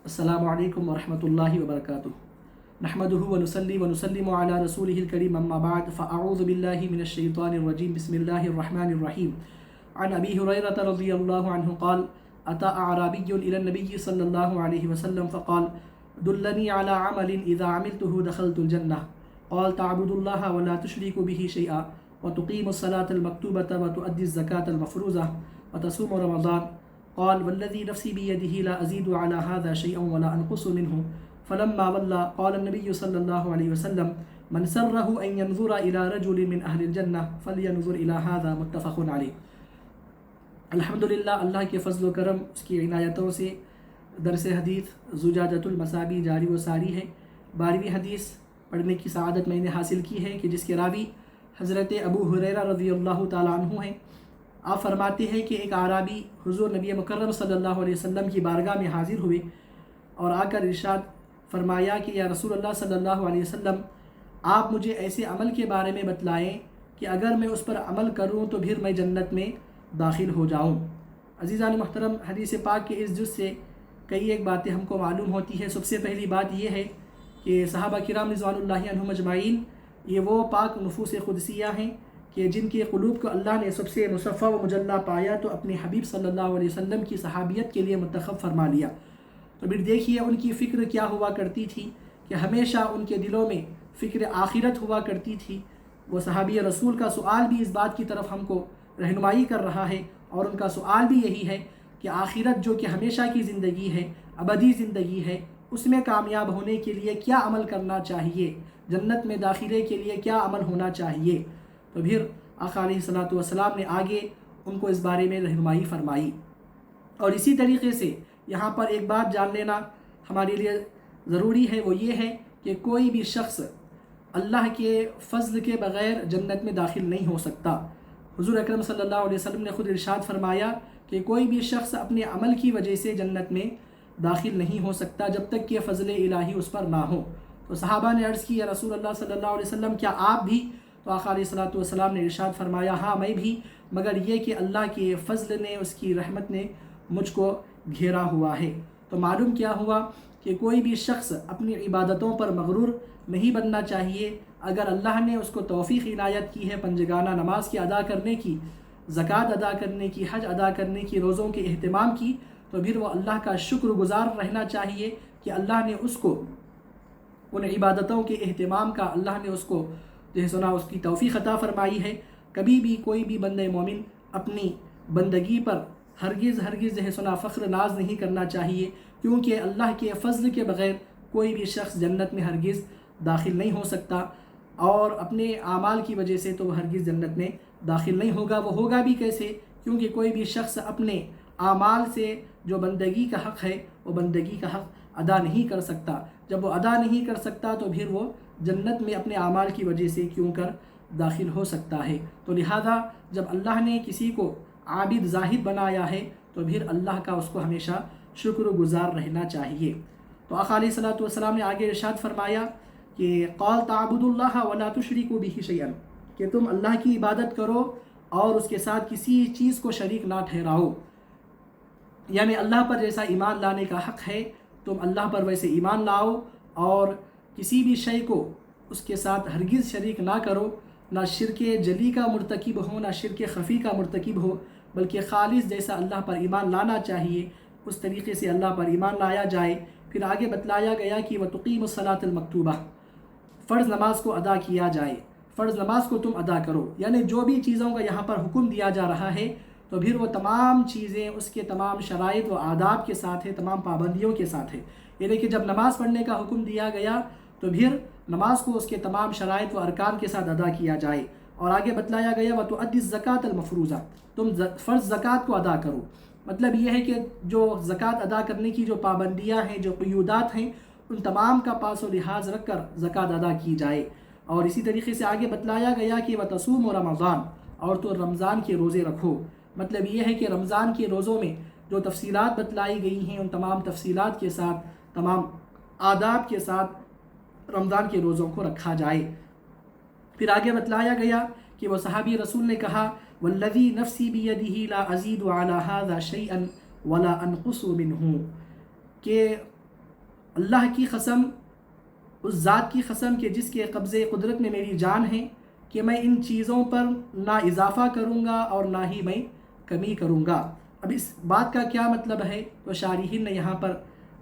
अस्सलामु अलैकुम वरहमतुल्लाहि वबरकातुह। नहमदुहु व नुसल्ली व नुसल्लिमु अला रसूलिहिल करीम अम्मा बाद फ़अऊज़ु बिल्लाहि मिनश शैतानिर रजीम बिस्मिल्लाहिर रहमानिर रहीम। अन अबी हुरैरह रज़ियल्लाहु अन्हु क़ाल अता अअराबिय्युन इला नबी सल्लल्लाहु अलैहि वसल्लम फ़क़ाल दुल्लनी अला अमलिन इज़ा अमिलतुहु दख़लतुल जन्नह क़ाल तअबुदुल्लाह व ला तुशरिकु बिही शैअन व तुक़ीमुस सलातल मक्तूबता व तुअद्दिज़ ज़कातल मफ़रूज़ा व तसूमु रमज़ान क़ाल वल्लज़ी नफ़्सी बियदिही ला अज़ीदु अला हाज़ा शैअन व ला अनक़ुसु मिन्हु फ़लम्मा वल्ला क़ाल नबी सल्लल्लाहु अलैहि वसल्लम मन सर्रहु अन यंज़ुरा इला रजुलिन मिन अहलिल जन्नह फ़लयंज़ुर इला हाज़ा मुत्तफ़क़ुन अलैह। अल्हम्दुलिल्लाह, अल्लाह के फ़ज़्ल व करम, उसकी इनायतों से दरस हदीस ज़ुजाजतुल मसाबी जारी व सारी है। 12वीं हदीस पढ़ने की सआदत मैंने हासिल की है कि जिसके रावी हज़रत अबू हुरैरा रज़ियल्लाहु ताला अन्हु हैं। आप फरमाते हैं कि एक आराबी हुज़ूर नबी मुकर्रम सल्लल्लाहु अलैहि वसल्लम की बारगाह में हाज़िर हुए और आकर इरशाद फरमाया कि या रसूलल्लाह सल्लल्लाहु अलैहि वसल्लम, आप मुझे ऐसे अमल के बारे में बतलाएं कि अगर मैं उस पर अमल करूं तो फिर मैं जन्नत में दाखिल हो जाऊं। अज़ीज़ान मुहतरम, हदीस पाक के इस जुज़ से कई एक बातें हमको मालूम होती है। सबसे पहली बात यह है कि सहाबा किराम रिज़वानुल्लाहि अन्हुम अजमाइन ये वो पाक नुफूस क़ुदसिया हैं कि जिनके क़ुलूब को अल्लाह ने सबसे मुसफ़्फ़ा व मुजल्ला पाया तो अपने हबीब सल्लल्लाहु अलैहि वसल्लम की सहाबियत के लिए मुंतख़ब फरमा लिया। तो फिर देखिए उनकी फ़िक्र क्या हुआ करती थी कि हमेशा उनके दिलों में फ़िक्र आखिरत हुआ करती थी। वो सहाबी रसूल का सुआल भी इस बात की तरफ हमको रहनुमाई कर रहा है और उनका सुआल भी यही है कि आखिरत जो कि हमेशा की ज़िंदगी है, अबदी ज़िंदगी है, उसमें कामयाब होने के लिए क्या अमल करना चाहिए, जन्नत में दाखिले के लिए क्या अमल होना चाहिए। तो फिर आका अलैहिस्सलातु वस्सलाम ने आगे उनको इस बारे में रहनुमाई फरमाई। और इसी तरीके से यहाँ पर एक बात जान लेना हमारे लिए ज़रूरी है, वो ये है कि कोई भी शख्स अल्लाह के फ़ज़ल के बग़ैर जन्नत में दाखिल नहीं हो सकता। हुज़ूर अकरम सल्लल्लाहु अलैहि वसल्लम ने ख़ुद इरशाद फरमाया कि कोई भी शख्स अपने अमल की वजह से जन्नत में दाखिल नहीं हो सकता जब तक कि फ़ज़ल इलाही उस पर ना हो। तो सहाबा ने अर्ज़ की, या रसूल अल्लाह सल्लल्लाहु अलैहि वसल्लम, क्या आप भी? तो आका अलैहिस्सलातु वस्सलाम ने इरशाद फरमाया, हाँ मैं भी, मगर ये कि अल्लाह के फ़ज़ल ने, उसकी रहमत ने मुझको घेरा हुआ है। तो मालूम क्या हुआ कि कोई भी शख्स अपनी इबादतों पर मगरूर नहीं बनना चाहिए। अगर अल्लाह ने उसको तौफ़ीक़ इनायत की है पंजगाना नमाज की अदा करने की, ज़कात अदा करने की, हज अदा करने की, रोज़ों के अहतमाम की, तो फिर वो अल्लाह का शुक्रगुज़ार रहना चाहिए कि अल्लाह ने उसको उन इबादतों के अहतमाम का अल्लाह ने उसको जो है सुना उसकी तौफ़ीक़ अता फ़रमाई है। कभी भी कोई भी बंदे मोमिन अपनी बंदगी पर हरगिज़ जो है सुना फ़ख्र नाज नहीं करना चाहिए, क्योंकि अल्लाह के फ़ज़ल के बग़ैर कोई भी शख्स जन्नत में हरगिज़ दाखिल नहीं हो सकता और अपने आमाल की वजह से तो वह हरगिज़ जन्नत में दाखिल नहीं होगा। वो होगा भी कैसे? क्योंकि कोई भी शख्स अपने आमाल से जो बंदगी का हक़ है वो बंदगी का हक़ अदा नहीं कर सकता। जब वो अदा नहीं कर सकता तो फिर वो जन्नत में अपने आमाल की वजह से क्यों कर दाखिल हो सकता है। तो लिहाजा जब अल्लाह ने किसी को आबिद ज़ाहिद बनाया है तो फिर अल्लाह का उसको हमेशा शुक्रगुज़ार रहना चाहिए। तो आका अलैहिस्सलातु वस्सलाम ने आगे इरशाद फरमाया कि क़ाल तअबुदुल्लाह व ला तुशरिकु बिही शैअन, कि तुम अल्लाह की इबादत करो और उसके साथ किसी चीज़ को शरीक ना ठहराओ। यानी अल्लाह पर जैसा ईमान लाने का हक़ है तुम अल्लाह पर वैसे ईमान लाओ और किसी भी शय को उसके साथ हरगिज़ शरीक ना करो। ना शिरक जली का मुर्तकिब हो, ना शिरक ख़फ़ी का मुर्तकिब हो, बल्कि ख़ालिस जैसा अल्लाह पर ईमान लाना चाहिए उस तरीक़े से अल्लाह पर ईमान लाया जाए। फिर आगे बतलाया गया कि व तुक़ीमुस सलातल मक्तूबा, फ़र्ज़ नमाज को अदा किया जाए, फ़र्ज़ नमाज को तुम अदा करो। यानी जो भी चीज़ों का यहाँ पर हुक्म दिया जा रहा है तो फिर वो तमाम चीज़ें उसके तमाम शराइत व आदाब के साथ है, तमाम पाबंदियों के साथ है। यानी कि जब नमाज़ पढ़ने का हुक्म दिया गया तो फिर नमाज को उसके तमाम शराइत व अरकान के साथ अदा किया जाए। और आगे बतलाया गया व तुअद्दिज़ ज़कातल मफ़रूज़ा, तुम फ़र्ज़ ज़कात को अदा करो। मतलब ये है कि जो ज़कात अदा करने की जो पाबंदियाँ हैं, जो क़ुयूदात हैं, उन तमाम का पास व लिहाज रख कर ज़कात अदा की जाए। और इसी तरीके से आगे बतलाया गया कि व तसूम रमज़ान, और तो रमज़ान के रोज़े रखो। मतलब ये है कि रमज़ान के रोज़ों में जो तफ़सीलात बतलाई गई हैं उन तमाम तफ़सीलात के साथ, तमाम आदाब के साथ रमज़ान के रोज़ों को रखा जाए। फिर आगे बतलाया गया कि वो सहाबी रसूल ने कहा, वल्लज़ी नफ़्सी बियदिही ला अज़ीदु अला हाज़ा शैअन वला अनक़ुसु मिन्हु, कि اللہ کی قسم، اس ذات کی قسم کہ جس کے قبضے قدرت میں میری جان ہے، کہ میں ان چیزوں پر نہ اضافہ کروں گا اور نہ ہی میں کمی کروں گا۔ اب اس بات کا کیا مطلب ہے؟ تو شارحین نے یہاں پر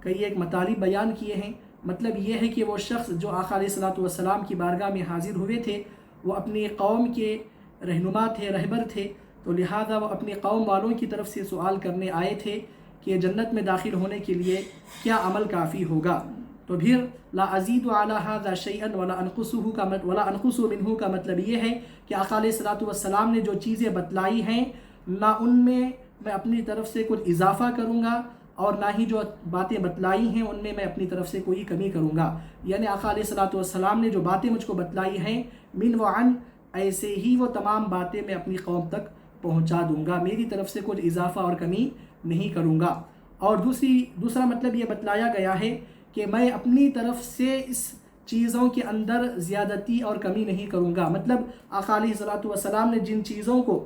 کئی ایک مطالب بیان کیے ہیں۔ مطلب یہ ہے کہ وہ شخص جو آقا علیہ الصلوۃ والسلام کی بارگاہ میں حاضر ہوئے تھے، وہ اپنی قوم کے رہنما تھے، رہبر تھے، تو لہذا وہ اپنی قوم والوں کی طرف سے سوال کرنے آئے تھے کہ جنت میں داخل ہونے کے لیے کیا عمل کافی ہوگا؟ تو پھر لا ازید علی ھذا شیئا ولا انقص منہ کا مطلب یہ ہے کہ آقا علیہ الصلوۃ والسلام نے جو چیزیں بتلائی ہیں، نہ ان میں میں اپنی طرف سے کچھ اضافہ کروں گا اور نہ ہی جو باتیں بتلائی ہیں ان میں میں اپنی طرف سے کوئی کمی کروں گا۔ یعنی آقا علیہ الصلوۃ والسلام نے جو باتیں مجھ کو بتلائی ہیں من و عن، ایسے ہی وہ تمام باتیں میں اپنی قوم تک پہنچا دوں گا، میری طرف سے کچھ اضافہ اور کمی نہیں کروں گا۔ اور دوسرا مطلب یہ بتلایا گیا ہے کہ میں اپنی طرف سے اس چیزوں کے اندر زیادتی اور کمی نہیں کروں گا۔ مطلب آقا علیہ الصلوۃ والسلام نے جن چیزوں کو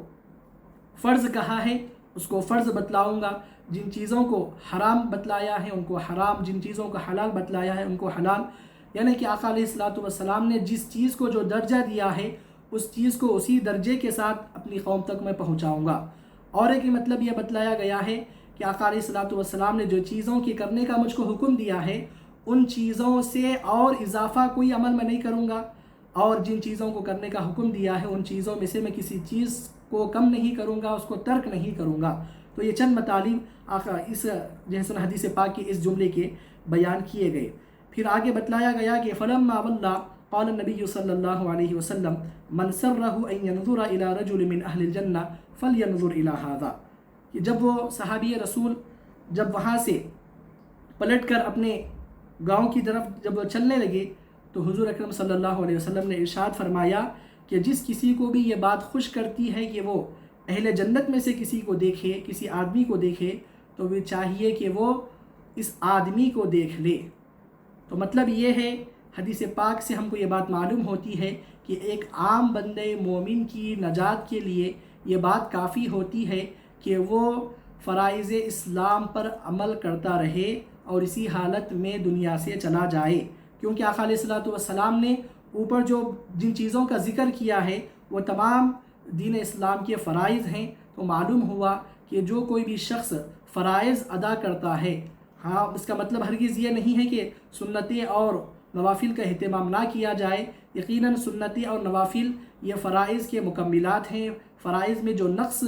فرض کہا ہے اس کو فرض بتلاؤں گا، جن چیزوں کو حرام بتلایا ہے ان کو حرام، جن چیزوں کو حلال بتلایا ہے ان کو حلال۔ یعنی کہ آقا علیہ الصلوۃ والسلام نے جس چیز کو جو درجہ دیا ہے اس چیز کو اسی درجے کے ساتھ اپنی قوم تک میں پہنچاؤں گا۔ اور ایک مطلب یہ بتلایا گیا ہے کہ آقا علیہ الصلوۃ والسلام نے جو چیزوں کے کرنے کا مجھ کو حکم دیا ہے ان چیزوں سے اور اضافہ کوئی عمل میں نہیں کروں گا، اور جن چیزوں کو کرنے کا حکم دیا ہے ان چیزوں میں سے میں کسی چیز کو کم نہیں کروں گا، اس کو ترک نہیں کروں گا۔ تو یہ چند مطالب آقا اس جیسے حدیث پاک کے اس جملے کے بیان کیے گئے۔ پھر آگے بتلایا گیا کہ فلما ولى قال النبی صلی اللہ علیہ وسلم من سرہ ان ينظر الى رجل من اہل الجنہ فلینظر الى هذا، کہ جب وہ صحابی رسول جب وہاں سے پلٹ کر اپنے گاؤں کی طرف جب وہ چلنے لگے تو حضور اکرم صلی اللہ علیہ وسلم نے ارشاد فرمایا کہ جس کسی کو بھی یہ بات خوش کرتی ہے کہ وہ اہل جنت میں سے کسی کو دیکھے، کسی آدمی کو دیکھے، تو وہ چاہیے کہ وہ اس آدمی کو دیکھ لے۔ تو مطلب یہ ہے حدیث پاک سے ہم کو یہ بات معلوم ہوتی ہے کہ ایک عام بندے مومن کی نجات کے لیے یہ بات کافی ہوتی ہے کہ وہ فرائض اسلام پر عمل کرتا رہے اور اسی حالت میں دنیا سے چلا جائے، کیونکہ آقا علیہ الصلوۃ والسلام نے اوپر جو جن چیزوں کا ذکر کیا ہے وہ تمام دین اسلام کے فرائض ہیں۔ تو معلوم ہوا کہ جو کوئی بھی شخص فرائض ادا کرتا ہے، ہاں اس کا مطلب ہرگز یہ نہیں ہے کہ سنتیں اور نوافل کا اہتمام نہ کیا جائے۔ یقیناً سنتیں اور نوافل یہ فرائض کے مکملات ہیں، فرائض میں جو نقص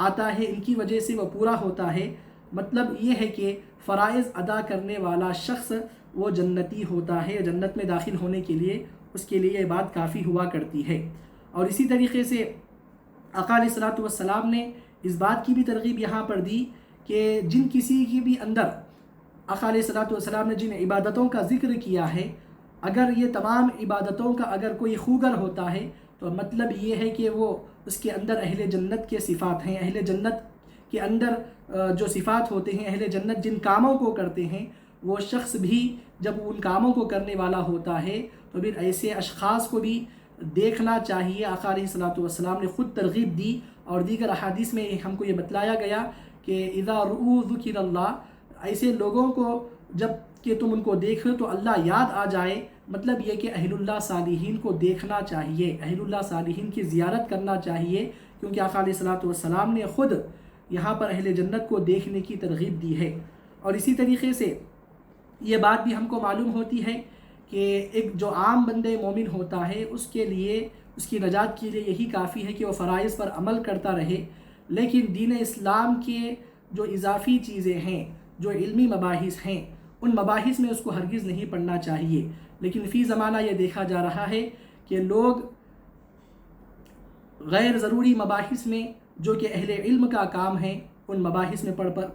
آتا ہے ان کی وجہ سے وہ پورا ہوتا ہے۔ مطلب یہ ہے کہ فرائض ادا کرنے والا شخص وہ جنتی ہوتا ہے، جنت میں داخل ہونے کے لیے اس کے لیے یہ بات کافی ہوا کرتی ہے۔ اور اسی طریقے سے آقا علیہ الصلوۃ والسلام نے اس بات کی بھی ترغیب یہاں پر دی کہ جن کسی کی بھی اندر آقا علیہ الصلوۃ والسلام نے جن عبادتوں کا ذکر کیا ہے، اگر یہ تمام عبادتوں کا اگر کوئی خوگر ہوتا ہے تو مطلب یہ ہے کہ وہ اس کے اندر اہل جنت کے صفات ہیں۔ اہل جنت کے اندر جو صفات ہوتے ہیں، اہل جنت جن کاموں کو کرتے ہیں، وہ شخص بھی جب ان کاموں کو کرنے والا ہوتا ہے تو پھر ایسے اشخاص کو بھی دیکھنا چاہیے۔ آقا علیہ الصلوۃ والسلام نے خود ترغیب دی اور دیگر احادیث میں ہم کو یہ بتلایا گیا کہ اذا رؤوا ذکر اللہ، ایسے لوگوں کو جب کہ تم ان کو دیکھو تو اللہ یاد آ جائے۔ مطلب یہ کہ اہل اللہ صالحین کو دیکھنا چاہیے، اہل اللہ صالحین کی زیارت کرنا چاہیے، کیونکہ آقا علیہ الصلوۃ والسلام نے خود یہاں پر اہل جنت کو دیکھنے کی ترغیب دی ہے۔ اور اسی طریقے سے یہ بات بھی ہم کو معلوم ہوتی ہے کہ ایک جو عام بندے مومن ہوتا ہے اس کے لیے، اس کی نجات کے لیے یہی کافی ہے کہ وہ فرائض پر عمل کرتا رہے، لیکن دین اسلام کے جو اضافی چیزیں ہیں، جو علمی مباحث ہیں، ان مباحث میں اس کو ہرگز نہیں پڑھنا چاہیے۔ لیکن فی زمانہ یہ دیکھا جا رہا ہے کہ لوگ غیر ضروری مباحث میں جو کہ اہل علم کا کام ہے ان مباحث میں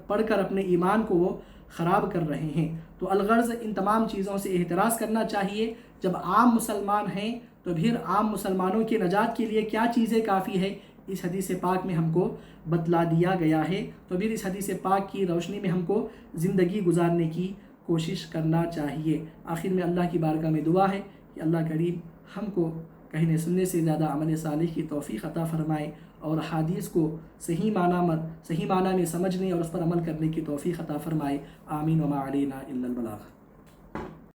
پڑھ کر اپنے ایمان کو وہ خراب کر رہے ہیں۔ تو الغرض ان تمام چیزوں سے احتراز کرنا چاہیے۔ جب عام مسلمان ہیں تو پھر عام مسلمانوں کی نجات کے لیے کیا چیزیں کافی ہے، اس حدیث پاک میں ہم کو بتلا دیا گیا ہے۔ تو پھر اس حدیث پاک کی روشنی میں ہم کو زندگی گزارنے کی کوشش کرنا چاہیے۔ آخر میں اللہ کی بارگاہ میں دعا ہے کہ اللہ کریم ہم کو کہنے سننے سے زیادہ عمل صالح کی توفیق عطا فرمائے اور حدیث کو صحیح معنی میں سمجھنے اور اس پر عمل کرنے کی توفیق عطا فرمائے۔ آمین وما علینا الا البلاغ۔